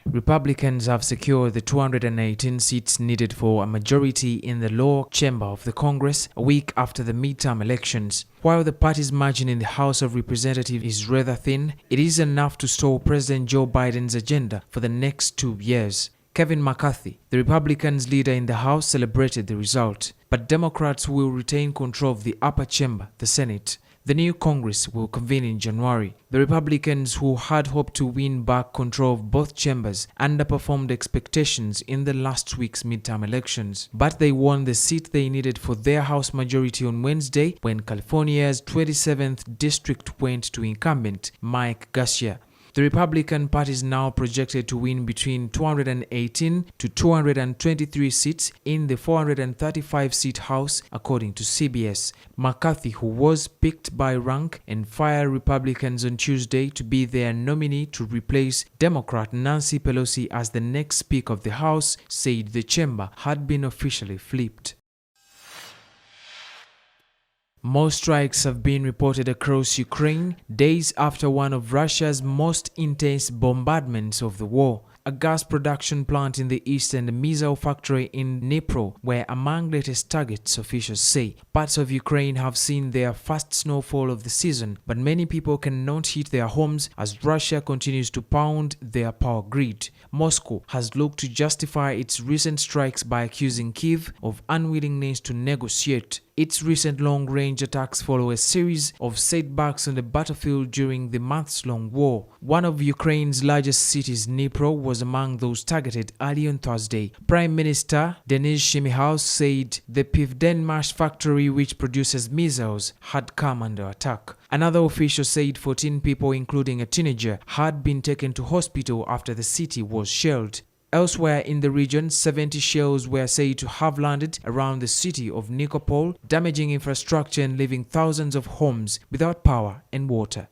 Republicans have secured the 218 seats needed for a majority in the lower chamber of the Congress a week after the midterm elections. While the party's margin in the House of Representatives is rather thin, it is enough to stall President Joe Biden's agenda for the next 2 years. Kevin McCarthy, the Republicans' leader in the House, celebrated the result, but Democrats will retain control of the upper chamber, the Senate. The new Congress will convene in January. The Republicans, who had hoped to win back control of both chambers, underperformed expectations in the last week's midterm elections. But they won the seat they needed for their House majority on Wednesday when California's 27th district went to incumbent Mike Garcia. The Republican Party is now projected to win between 218 to 223 seats in the 435-seat House, according to CBS. McCarthy, who was picked by rank and file Republicans on Tuesday to be their nominee to replace Democrat Nancy Pelosi as the next Speaker of the House, said the chamber had been officially flipped. More strikes have been reported across Ukraine days after one of Russia's most intense bombardments of the war. A gas production plant in the east and a missile factory in Dnipro were among latest targets, officials say. Parts of Ukraine have seen their first snowfall of the season, but many people cannot heat their homes as Russia continues to pound their power grid. Moscow has looked to justify its recent strikes by accusing Kyiv of unwillingness to negotiate. Its recent long-range attacks follow a series of setbacks on the battlefield during the months-long war. One of Ukraine's largest cities, Dnipro, was among those targeted early on Thursday. Prime Minister Denis Shmyhal said the Pivdenmash factory, which produces missiles, had come under attack. Another official said 14 people, including a teenager, had been taken to hospital after the city was shelled. Elsewhere in the region, 70 shells were said to have landed around the city of Nikopol, damaging infrastructure and leaving thousands of homes without power and water.